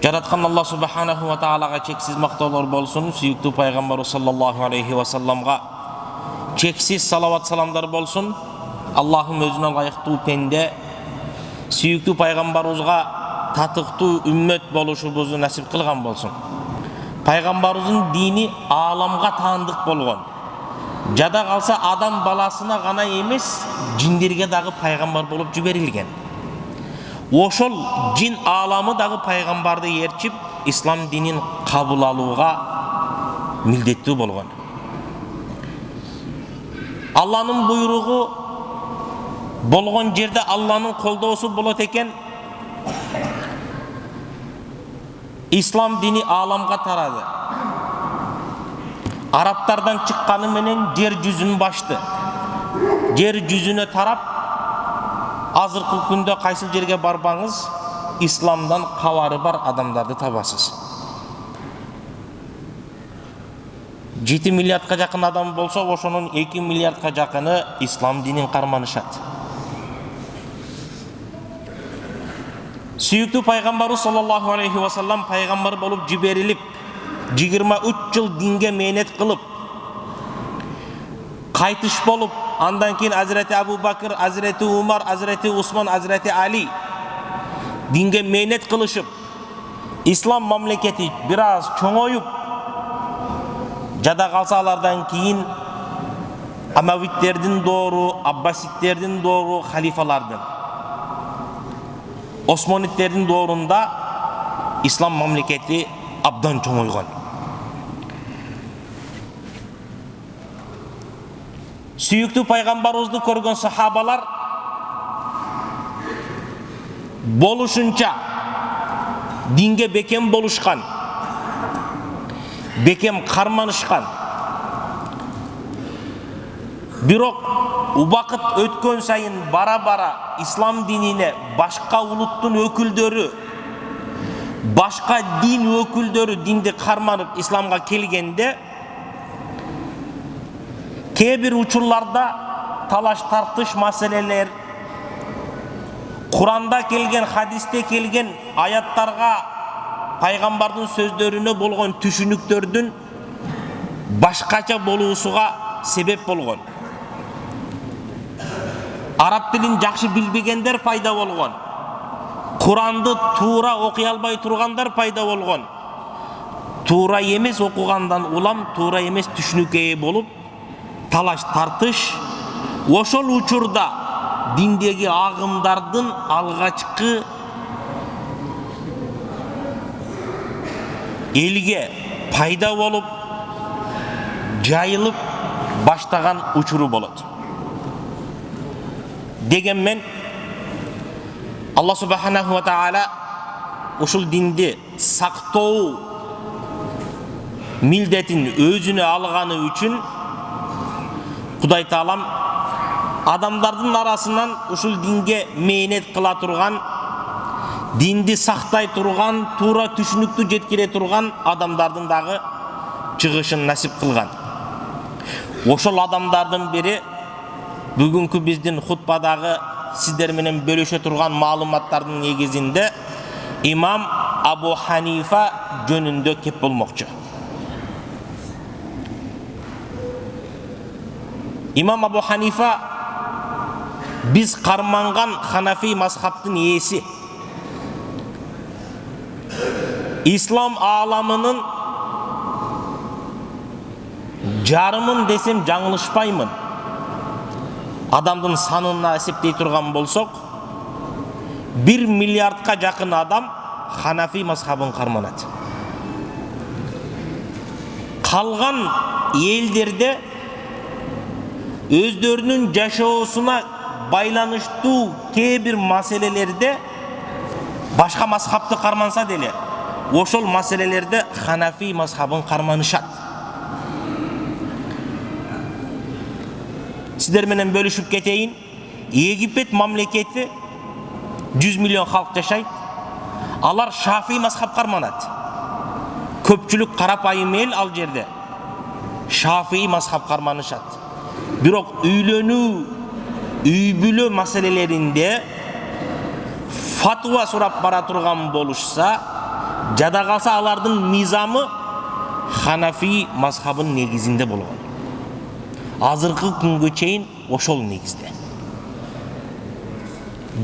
Жараткан Аллах субханаху ва таалага чексиз мактоолор болсун, сүйүктүү пайгамбар саллаллаху алейхи ва салламга чексиз салават саламдар болсун. Аллахым өзүнө ылайыктуу пенде, сүйүктүү пайгамбарыбызга татыктуу үммөт болушубузду насип кылган болсун. Пайгамбарыбыздын дини ааламга таандык болгон. Жада калса адам баласына гана эмес, жиндерге дагы пайгамбар болуп жиберилген. Ошол жин ааламы дагы пайгамбарды ээрчип, ислам динин кабыл алууга милдеттүү болгон. Алланын буйругу болгон жерде Алланын колдоосу болот экен. Ислам дини ааламга тарады. Арабтардан чыкканы менен жер жүзүн башты. Жер жүзүнө тарап, азыркы күндө кайсы жерге барбаңыз, исламдан кабары бар адамдарды табасыз. 7 миллиардка жакын адам болсо, ошонун 2 миллиардка жакыны ислам динин карманышат. Сүйүктүү пайгамбар саллаллаху алейхи ва саллам пайгамбар болуп жиберилип, 23 жыл динге мээнет кылып, кайтыш болуп, андан кийин Азирети Абу Бакр, Азирети Умар, Азирети Усман, Азирети Али динге мээнет кылышып, ислам мамлекети бир аз чоңоюп, жада калса алардан кийин Амавиттердин доору, Аббаситтердин доору, халифалардын, Осмониттердин доорунда ислам мамлекети абдан чоңойгон. Сүйүктүү пайгамбарыбызды көргөн сахабалар болушунча динге бекем болушкан, бекем карманышкан. Бирок убакыт өткөн сайын бара-бара ислам динине башка улуттун өкүлдөрү, башка дин өкүлдөрү динди карманып исламга келгенде, кээ бир учурларда талаш тартыш маселелер, Куранда келген, хадисте келген аяттарга, пайгамбардын сөздөрүнө болгон түшүнүктөрдүн башкача болуусуга себеп болгон. Араб тилин жакшы билбегендер пайда болгон. Куранды туура окуй албай тургандар пайда болгон. Туура эмес окугандан улам, туура эмес түшүнүккө ээ болуп, талаш тартыш. Ошол учурда диндеги агымдардын алгачкы элге пайда болуп, жайылып баштаган учуру болот. Дегенмен Аллах субханаху ва таала ушул динди сактоо милдетин өзүнө алганы үчүн Кудай таалам адамдардын арасынан ушул динге мээнет кыла турган, динди сактай турган, туура түшүнүктү жеткире турган адамдардын дагы чыгышын насип кылган. Ошол адамдардын бири бүгүнкү биздин хутбадагы сиздер менен бөлүшө турган маалыматтардын негизинде имам Абу Ханифа жөнүндө кеп болмокчу. Имам Абу Ханифа биз карманган Ханафи мазхабтын ээси. Ислам ааламынын жарымын десем жаңылышпаймын. Адамдын санына эсептей турган болсок, 1 миллиардка жакын адам Ханафи мазхабын карманат. Калган элдерде өздөрүнүн жашоосуна байланыштуу кээ бир маселелерде башка мазхабты карманса деле, ошол маселелерде Ханафи мазхабын карманышат. Сиздер менен бөлүшүп кетейин. Египет мамлекети 100 миллион халк жашайт. Алар Шафи мазхаб карманат. Көпчүлүк карапайым эл ал жерде Шафи мазхаб карманышат. Бирок үйлөнүү, үй бүлө маселелеринде фатва сурап бара турган болушса, жада калса алардын мыйзамы Ханафи мазхабынын негизинде болгон. Азыркы күнгө чейин ошол негизде.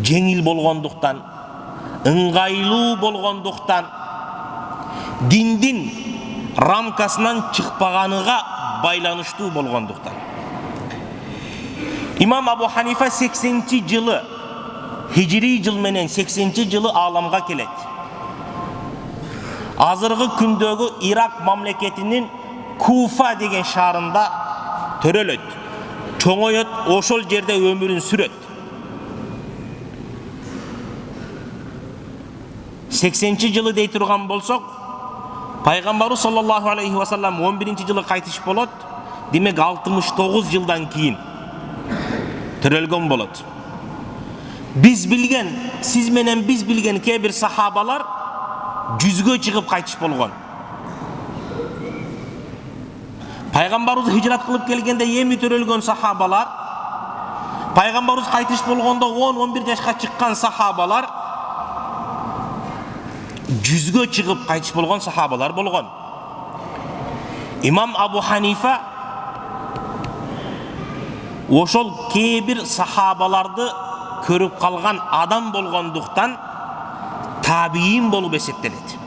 Жеңил болгондуктан, ыңгайлуу болгондуктан, диндин рамкасынан чыкпаганыга байланыштуу болгондуктан. Имам Абу Ханифа 80-жылы, хижри жыл менен 80-жылы ааламга келет. Азыркы күндөгү Ирак мамлекетинин Куфа деген шаарында төрөлөт. Чоңойот, ошол жерде өмүрүн сүрөт. 80-жылы дей турган болсок, пайгамбарыбыз саллаллаху алейхи ва саллам 11-жылы кайтыш болот. Демек 69 жылдан кийин төрөлгөн болот. Биз билген, сиз менен биз билген кээ бир сахабалар 100гө чыгып кайтыш болгон. Пайгамбарыбыз хижрат кылып келгенде эми төрөлгөн сахабалар, пайгамбарыбыз кайтыш болгондо 10-11 жашка чыккан сахабалар 100гө чыгып кайтыш болгон сахабалар болгон. Имам Абу Ханифа ошол кээ бир сахабаларды көрүп калган адам болгондуктан табиин болуп эсептелет.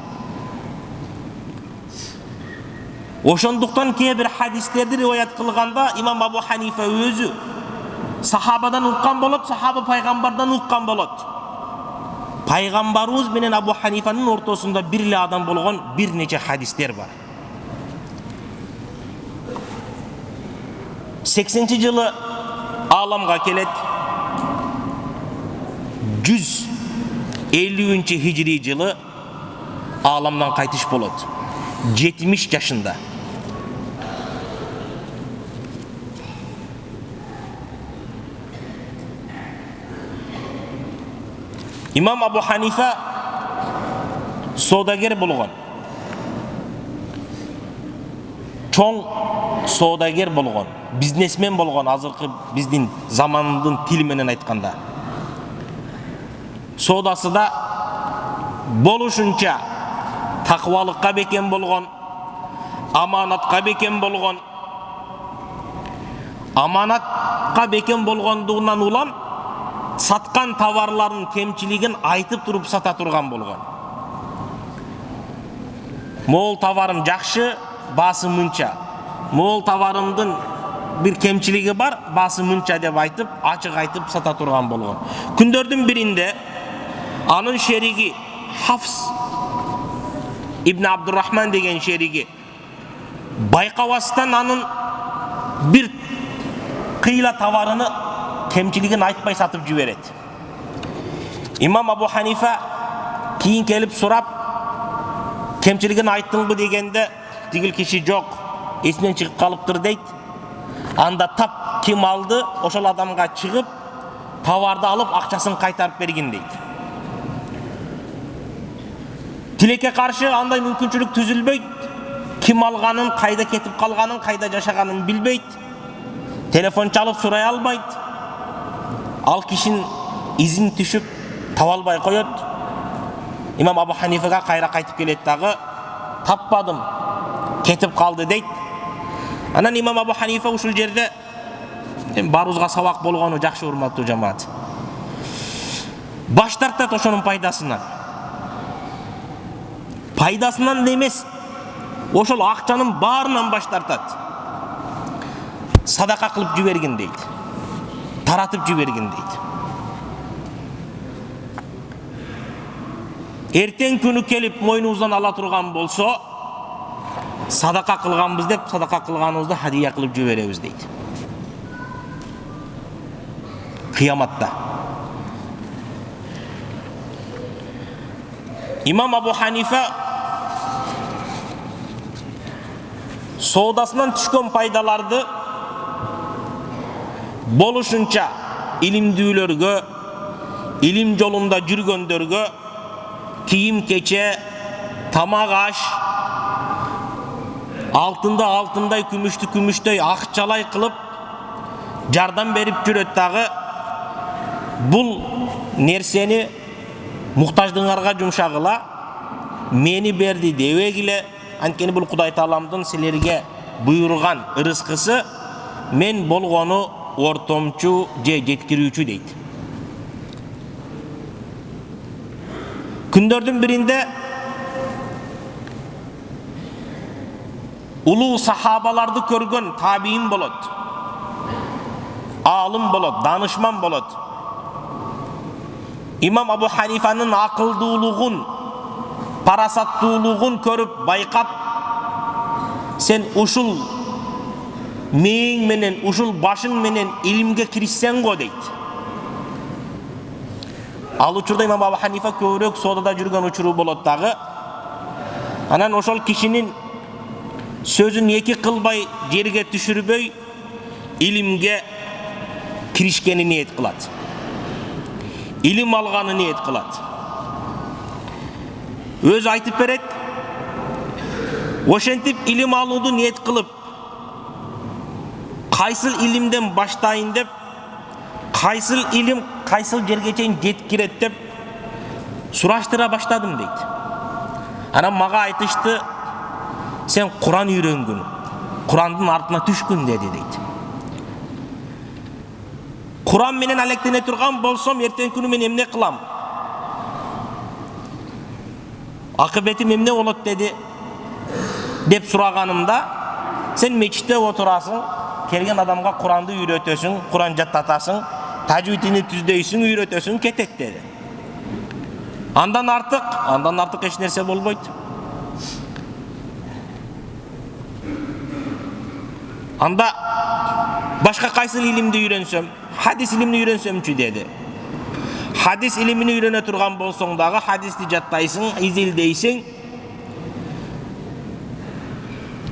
Ошондуктан кээ бир хадистерди риwayat кылганда имам Абу Ханифа өзү сахабадан уккан болот, сахаба пайгамбардан уккан болот. Пайгамбарыбыз менен Абу Ханифанын ортосунда бир эле адам болгон бир нече хадистер бар. 80-жылы ааламга келет. 150-хижри жылы ааламдан кайтыш болот. 70 жашында. Имам Абу Ханифа соодагер болгон. Чоң соодагер болгон, бизнесмен болгон, азыркы биздин замандын тили менен айтканда. Соодасы да болушунча такыбалыкка бекем болгон, аманатка бекем болгон. Аманатка бекем болгондугунан улам саткан товарларын кемчилигин айтып туруп сата турган болгон. Мол товарым жакшы, баасы мынча. Мол товарымдын бир кемчилиги бар, баасы мынча деп айтып, ачык айтып сата турган болгон. Күндөрдүн биринде анын шериги Хафс ибн Абдуррахман деген шериги байкабастан анын бир кыйла товарыны кемчилигин айтпай сатып жиберет. Имам Абу Ханифа кийин келип сурап, кемчилигин айттыңбы дегенде, тигил киши жок, эсинен чыгып калыптыр дейт. Анда тап ким алды, ошол адамга чыгып, товарды алып, акчасын кайтарып берген дейт. Тилекке каршы андай мүмкүнчүлүк түзүлбөйт. Ким алганын, кайда кетип калганын, кайда жашаганын билбейт. Телефон чалып сурай албайт. Ал кишинин изин түшүп таба албай коет. Имам Абу Ханифага кайра кайтып келет дагы, таппадым, кетип калды дейт. Анан имам Абу Ханифа ушул жерде барыбызга сабак болгону жакшы, урматтуу жамаат. Баш тартат ошонун пайдасынан. Пайдасынан эмес, ошол акчанын баарынан баш тартат. Садака кылып жиберген дейт. Таратып жиберген дейт. Эртең күнү келип мойнубуздан ала турган болсо, садака кылганбыз деп, садака кылганыбызды хадия кылып жиберебиз дейт. Кыяматта. Имам Абу Ханифа соодасынан түшкөн пайдаларды болушунча илимдүүлөргө, илим жолунда жүргөндөргө кийим кече, тамак аш, алтынды алтындай, күмүштү күмүштөй, акчалай кылып жардам берип жүрөт дагы. Бул нерсени муктаждыңарга жумшагыла, мени берди дебегиле, анткени бул Кудай Тааламдын силерге буйрган ырыскысы, мен болгону ортомчу же жеткирүүчү дейт. Күндөрдүн биринде улуу сахабаларды көргөн табиин болот, алым болот, данышман болот. Имам Абу Ханифанын акылдуулугун, парасаттуулугун көрүп байкап, сен ушул мээң менен, ушул башың менен илимге киришсең го дейт. Ал учурда Имам Абу Ханифа көбүрөөк соодада жүргөн учуру болот дагы. Анан ошол кишинин сөзүн эки кылбай, жерге түшүрбөй, илимге киришкени ниет кылат. Илим алганы ниет кылат. Өз айтып берет. Ошентип илим алууду ниет кылып, кайсыл илимден баштайын деп, кайсыл илим кайсыл жерге чейин жеткирет деп сураштыра баштадым дейт. Анан мага айтышты, сен Куран үйрөнгүн, Курандын артына түшкүн деди дейт. Куран менен алектене турган болсом, эртең күнү мен эмне кылам? Акыбетим эмне болот деди деп сураганымда, сен мечитте отурасың, келген адамга Куранды үйрөтөсүң, Куран жаттатасың, тажвидини түздөйсүң, үйрөтөсүң, кетет деди. Андан артык эч нерсе болбойт. Анда башка кайсыл илимди үйрөнсөм, хадис илимini үйрөнсөмчү деди. Хадис илимini үйрөнө турган болсоң дагы хадисти жаттайсың, изилдейсиң,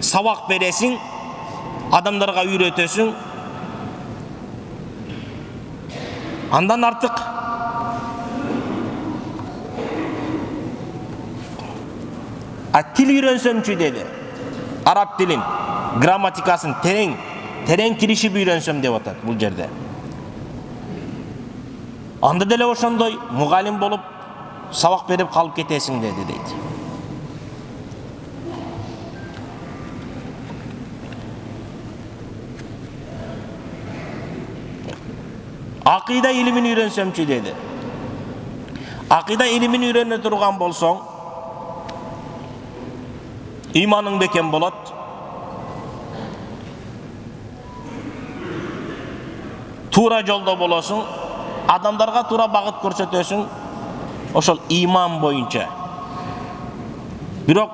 сабак бересиң, адамдарга үйрөтөсүң. Андан артык тил үйрөнсөмчү деди. Араб тилин, грамматикасын терең киришип үйрөнсөм деп атат бул жерде. Анда деле ошондой мугалим болуп сабак берип калып кетесиң деди дейт. Акыйда илимин үйрөнсөмчү деди. Акыйда илимин үйрөнө турган болсоң, иманың бекем болот. Тура жолдо болосуң, адамдарга тура багыт көрсөтөсүң, ошол иман боюнча. Бирок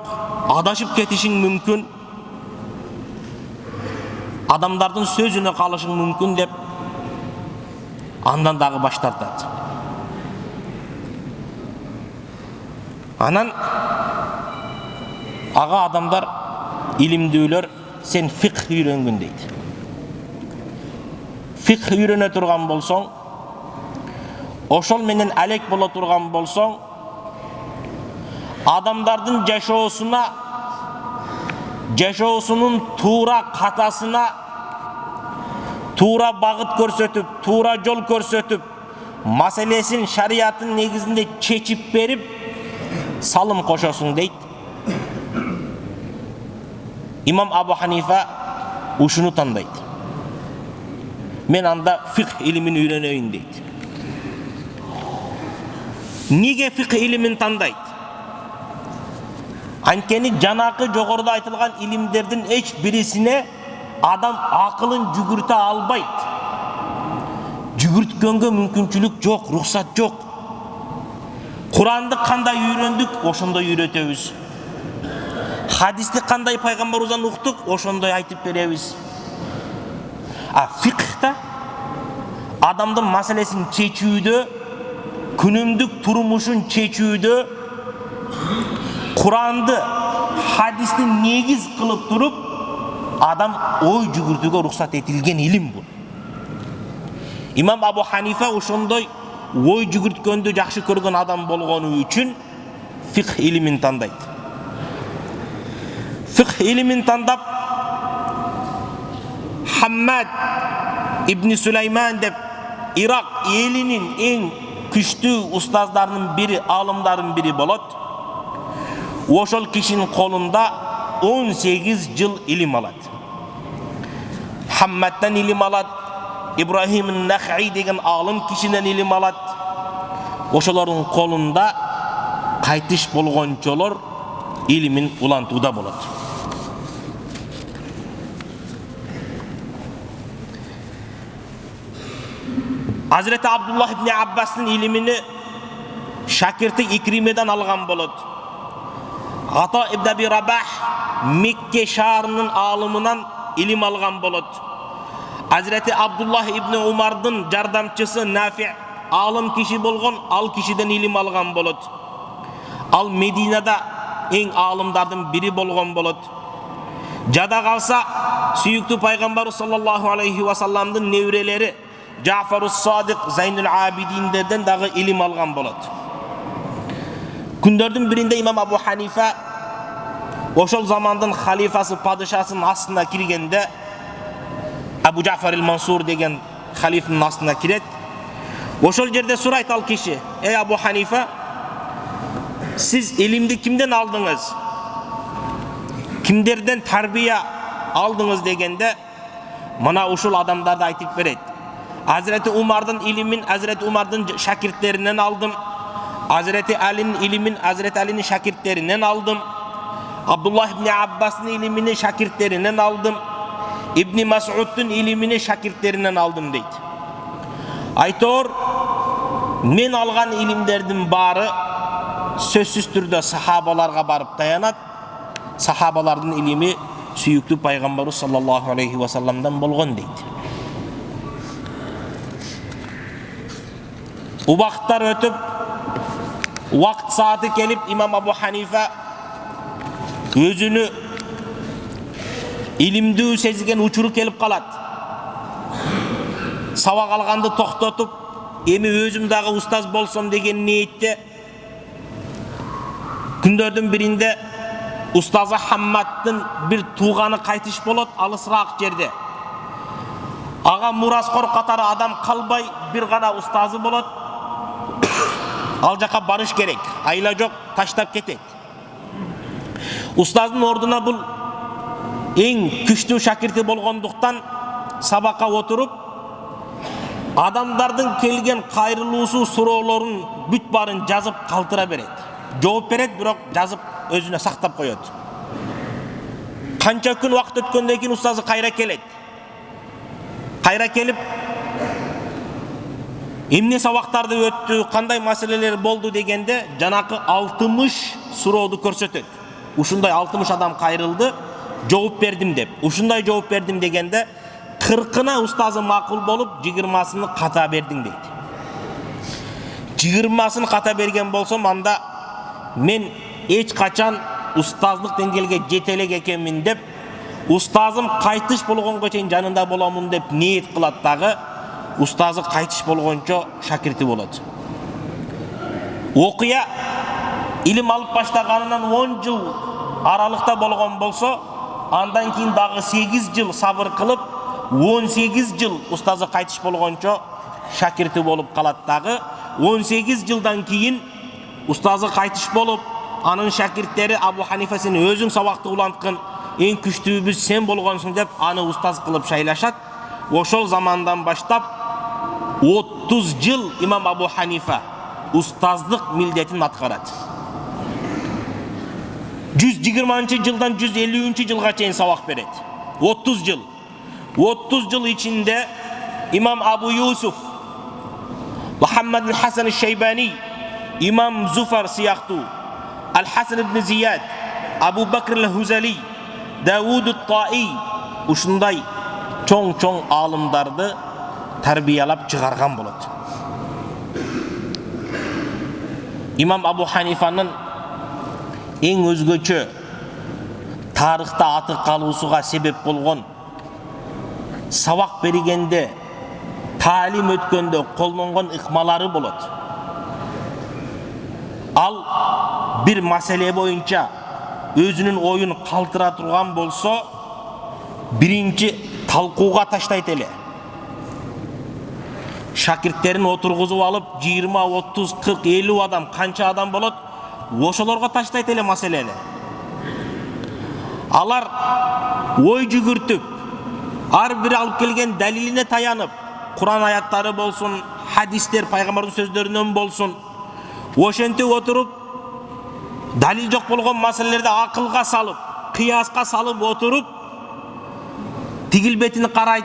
адашып кетишиң мүмкүн, адамдардын сөзүнө калышың мүмкүн деп андан дагы баш тартат. Анан ага адамдар, илимдүүлөр, сен фикх үйрөнгүн дейт. Фикх үйрөнө турган болсоң, ошол менен алек боло турган болсоң, адамдардын жашоосунун туура катасына туура багыт көрсөтүп, туура жол көрсөтүп, маселесин шариятын негизинде чечип берип, салым кошосуң дейт. Имам Абу Ханифа ушуну тандайт. Мен анда фикх илимин үйрөнөйүн дейт. Неге фикх илимин тандайт? Анткени жанакы жогоруда айтылган илимдердин эч бирисине адам акылын жүгүртө албайт. Жүгүрткөнгө мүмкүнчүлүк жок, рухсат жок. Куранды кандай үйрөндүк, ошондой үйрөтөбүз. Хадисти кандай пайгамбарыбыздан уктук, ошондой айтып беребиз. Фикхта адамдын маселесин чечүүдө, күнүмдүк турмушун чечүүдө Куранды, хадисти негиз кылып туруп, адам ой жүгүртүүгө рухсат этилген илим бул. Имам Абу Ханифа ошондой ой жүгүрткөндү жакшы көргөн адам болгону үчүн фикх илимин тандайт. Фикх илимин тандап, Хаммад ибн Сулайман деп Ирак элинин эң күчтүү устаздарынын бири, алымдардын бири болот. ошол кишинин колунда 18 жыл илим алат. Хамматтан илим алат, Ибрахим Нахи деген алым кишинен илим алат. Ошолордун колунда кайтыш болгончолор илимин улантууда болот. Hazreti Abdullah ibn Abbas'ın ilimini şakirti İkrime'den algan bolot. Ata ibn Abi Rabah Mekke şahrının alımından ilim algan bolot. Hazreti Abdullah ibn Umar'dın jardamçısı Nafi alım kişi bolgon, al kişiden ilim algan bolot. Al Medine'de en alımlardan biri bolgon bolot. Jada kalsa süyüktü Peygamber sallallahu aleyhi ve sellem'din nevreleri Cafer-us Sadık Zeynül Abidin'den dağı ilim algan bolot. Күндөрдүн биринде имам Абу Ханифа ошол замандын халифасы падышасынын астына киргенде Абу Джафар Мансур деген халифанын астына кирет. Ошол жерде сурайт ал киши: "Эй Абу Ханифа, сиз илимди кимден алдыңыз? Кимдерден тарбия алдыңыз?" дегенде мына ушул адамдарды айтып берет. Hazreti Umar'dın ilimin Hazreti Umar'dın şakirtlerinden aldım. Hazreti Ali'nin ilimin Hazreti Ali'nin şakirtlerinden aldım. Abdullah ibn Abbas'ın ilimini şakirtlerinden aldım. İbn Mas'ud'un ilimini şakirtlerinden aldım deydi. Aytor, men algan ilimlerden bari sözsüz türde sahabalarga barıp dayanat. Sahabalardan ilimi süyüklü Peygamber sallallahu aleyhi ve sellem'den bolgon deydi. Ubaqtlar ötüp, vaqt saati kelip İmam Abu Hanifa özünü ilimdүү sezген uçuru kelip kalat. Sabak algandı toxtotup, emi özüm dağı ustaz bolsam degen niyette. Күндөрдүн birinde ustazı Hammad'dın bir tuğanı kaytış bolot alısıraaq жерде. Ağa Muraskor qatarı adam kalbay bir gana ustazı bolot. Al jaka barış gerek. Ayla jok, taştap ketet. Ustazdın orduna bul en күчтүү şakirti bolgonduktan sabaka oturup adamdardın kelgen kayrılıusu suroolorun büt bарын жазып kaltıra beret. Жооп берет, бирок жазып өзүнө сактап коет. Канча күн вакыт өткөндөн кийин устазы кайра келет. Кайра келип эмне сабактарды өттү, кандай маселелер болду дегенде жанакы 60 сурооду көрсөтөт. Ушундай 60 адам кайрылды, жооп бердим деп. Ушундай жооп бердим дегенде 40-ына устазы макул болуп, 20-сыны ката бердиң дейт. 20-сын ката берген болсом, анда мен эч качан устаздык деңгээлге жете элек экенмин деп, устазым кайтыш болгонго чейин жанында боламын деп ниет кылат дагы, устазы кайтыш болгончо шакирти болот. Окуя илим алып баштаганынан 10 жыл аралыкта болгон болсо, андан кийин дагы 8 жыл сабыр кылып, 18 жыл устазы кайтыш болгончо шакирти болуп калат дагы. 18 жылдан кийин устазы кайтыш болуп, анын шакирттери Абу Ханифа сен өзүң сабакты уланткан, эң күчтүүбүз сен болгонсуң деп аны устаз кылып шайлашат. Ошол замандан баштап 30 жыл имам Абу Ханифа устаздык милдетин аткарат. 120-жылдан 150-жылга чейин сабак берет. 30 жыл. 30 жыл ичинде имам Абу Юсуф, Мухаммад Хасан Шейбани, имам Зуфар сыяктуу, Ал-Хасан ибн Зияд, Абу Бакр Ал-Хузали, Дауд Ат-Таи ушундай чоң-чоң алымдарды тарбиялап чыгарган болот. Имам Абу Ханифанын эң өзгөчө тарыхта аты калуусуга себеп болгон сабак бергенде, талим өткөндө колдонгон ыкмалары болот. Ал бир маселе боюнча өзүнүн оюн калтыра турган болсо, биринчи талкууга таштайт эле. Шакирттерин отургузуп алып, 20, 30, 40, 50 адам, канча адам болот, ошолорго таштайт эле маселени. Алар ой жүгүртүп, ар бир алып келген далилине таянып, Куран аяттары болсун, хадистер пайгамбардын сөздөрүнөн болсун, ошентип отуруп, далил жок болгон маселелерди акылга салып, кыяска салып отуруп, тигил бетин карайт,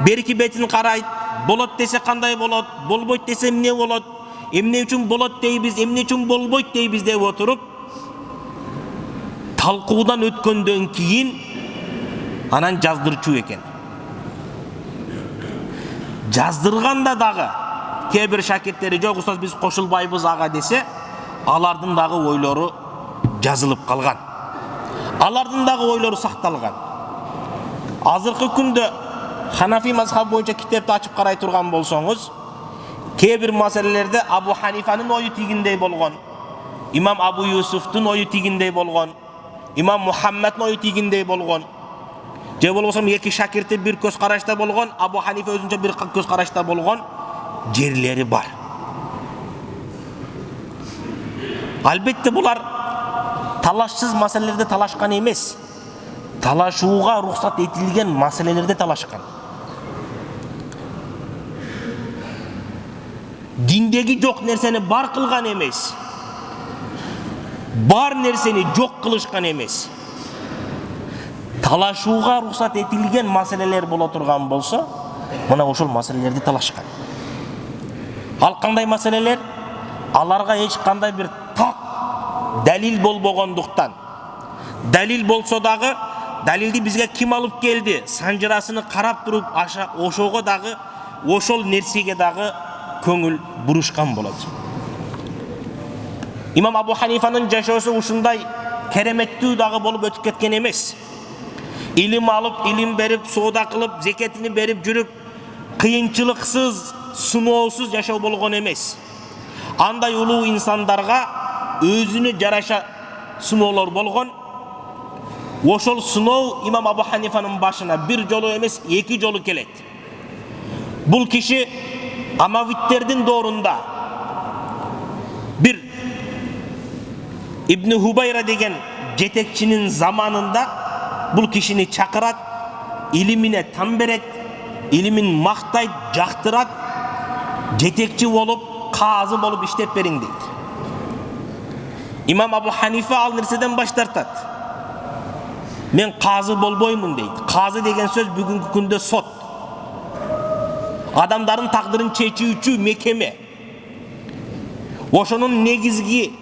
берки бетин карайт, болот десе кандай болот, болбойт десе эмне болот, эмне үчүн болот дейбиз, эмне үчүн болбойт дейбиз деп отуруп, талкуудан өткөндөн кийин анан жаздырчу экен. Жаздырганда дагы кээ бир шакирттери жок, устаз биз кошулбайбыз ага десе, алардын дагы ойлору жазылып калган. Алардын дагы ойлору сакталган. Азыркы күндө Ханафи мазхабы боюнча китепти ачып карай турган болсоңуз, кээ бир маселелерде Абу Ханифанын ою тигиндей болгон, имам Абу Юсуфтун ою тигиндей болгон, имам Мухаммадтын ою тигиндей болгон, же болбосо эки шакирти бир көз карашта болгон, Абу Ханифа өзүнчө бир көз карашта болгон жерлери бар. Албетте булар талашсыз маселелерде талашкан эмес, талашууга уруксат этилген маселелерде талашкан. Диндеги жок нерсени бар кылган эмес, бар нерсени жок кылышкан эмес. Талашууга уруксат этилген маселелер боло турган болсо, мына ошол маселелерди талашкан. Ал кандай маселелер? Аларга эч кандай бир так далил болбогондуктан. Далил болсо дагы, далилди бизге ким алып келди? Санжырасыны карап туруп, ошого дагы, ошол нерсеге дагы көңүл бурушкан болот. Имам Абу Ханифанын жашоосу ушундай кереметтүү дагы болуп өтүп кеткен эмес. Илим алып, илим берип, соода кылып, зекетини берип жүрүп, кыйынчылыксыз, сыноосуз жашоо болгон эмес. Андай улуу инсандарга өзүнө жараша сыноолор болгон. Ошол сыноо имам Абу Ханифанын башына бир жолу эмес, эки жолу келет. Бул киши Амавиттердин доорунда бир Ибн Хубайра деген жетекчинин заманында бул кишини чакырат, илимине тан берет, илимин мактайт, жактырат, жетекчи болуп, казы болуп иштеп бериң дейт. Имам Абу Ханифа ал нерседен баш тартат. Мен казы болбоймун дейт. Казы деген сөз бүгүнкү күндө сот. Адамдардын тагдырын чечүүчү мекеме. Ошонун негизги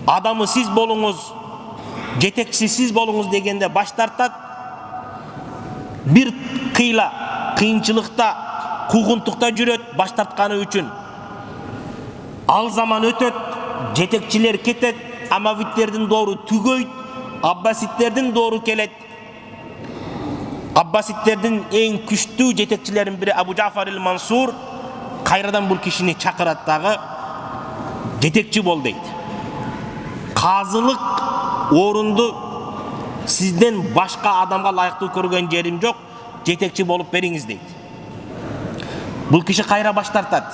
адамы сиз болуңуз, жетекчиси сиз болуңуз дегенде баш тартат. Бир кыйынчылыкта, куугунтукта жүрөт баш тартканы үчүн. Ал заман өтөт, жетекчилер кетет, Амавиттердин доору түгөйт, Аббаситтердин доору келет. Аббаситтердин эң күчтүү жетекчилеринин бири Абу Джафар эл-Мансур кайрадан бул кишини чакырат дагы, жетекчи бол дейт. Казылык орунду сизден башка адамга лайыктуу көргөн жерим жок, жетекчи болуп бериңиз дейт. Бул киши кайра баш тартат.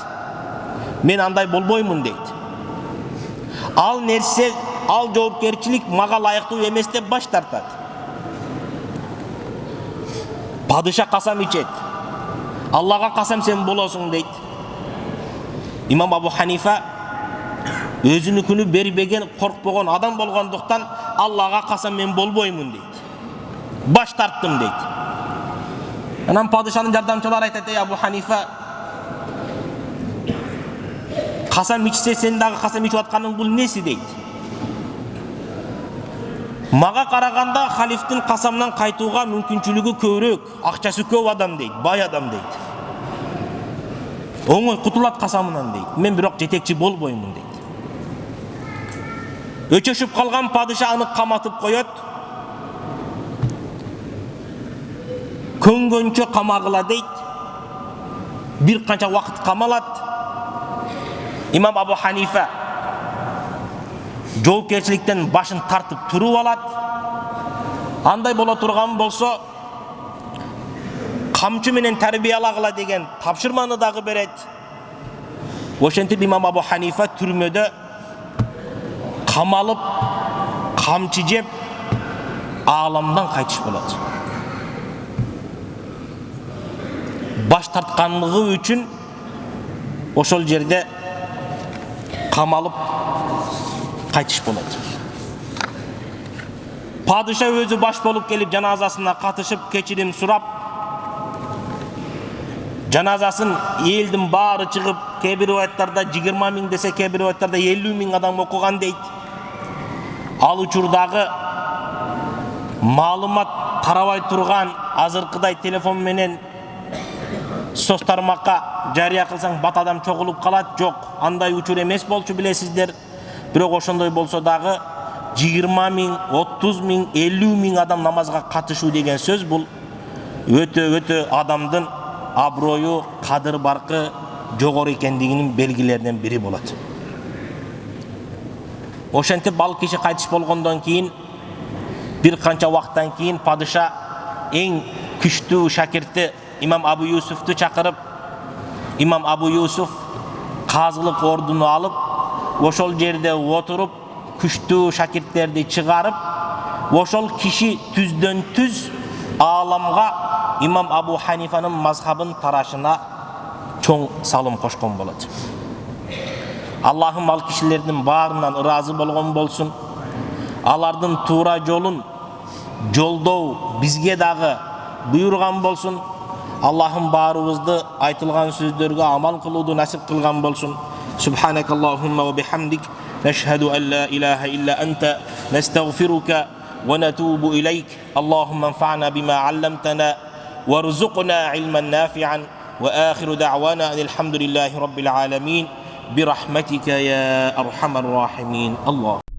Мен андай болбоймун дейт. Ал нерсе, ал жоопкерчилик мага лайыктуу эмес деп баш тартат. Падыша касам ичет. Аллага касам сен болосуң дейт. Имам Абу Ханифа өзүнүкүнү бербеген, коркпогон адам болгондуктан Аллага касам мен болбоймун дейт. Баш тарттым дейт. Анан падышанын жардамчылары айтат: "Ey Абу Ханифа, касам ичсе сен дагы касам ичип атканың бул неси?" дейт. "Мага караганда халифтин касамдан кайтууга мүмкүнчүлүгү көбүрөөк, акчасы көп адам дейт, бай адам дейт. Оңой кутулат касамынан дейт. Мен бирок жетекчи болбоймун дейт." Өчөшүп калган падыша аны каматып коет. Көңгөнчө камагыла дейт. Бир канча убакыт камалат. Имам Абу Ханифа жоопкерчиликтен башын тартып туруп алат. Андай боло турган болсо, камчы менен тарбиялагыла деген тапшырманы дагы берет. Ошентип имам Абу Ханифа түрмөдө камалып, камчы жеп, ааламдан кайтыш болот. Баш тартканлыгы үчүн ошол жерде камалып кайтыш болот. Падыша өзү баш болуп келип жаназасына катышып кечирим сурап, жаназасын элдин баары чыгып, кээ бир риваяттарда 20 000 десе, кээ бир риваяттарда 50 000 адам окуган дейт. Ал учурдагы маалымат тарабай турган азыркыдай телефон менен соц тармакка жарыя кылсаң бат адам чогулуп калат, жок, андай учур эмес болчу билесиздер. Бирок ошондой болсо дагы 20 000, 30 000, 50 000 адам намазга катышуу деген сөз бул өтө адамдын аброю, кадыр баркы жогору экендигинин белгилеринен бири болот. Ошентип ал киши кайтыш болгондон кийин бир канча убакыттан кийин падыша эң күчтүү шакирти имам Абу Юсуфту чакырып, имам Абу Юсуф казылык ордуну алып, ошол жерде отуруп, күчтүү шакирттерди чыгарып, ошол киши түздөн түз ааламга имам Абу Ханифанын мазхабын тарашына чоң салым кошкон болот. Аллахым ал кишилердин баарынан ыраазы болгон болсун. Алардын туура жолун жолдоо бизге дагы буйруган болсун. Аллахым баарыбызды айтылган сөздөргө амал кылууду насип кылган болсун. Субханакаллахумма ва бихамдик, нашхаду ан ла илаха илля анта, настагфирука ва натубу илейк. Аллахумма анфa'na бима 'алламтана وارزقنا علما نافعا وآخر دعوانا أن الحمد لله رب العالمين برحمتك يا أرحم الراحمين. الله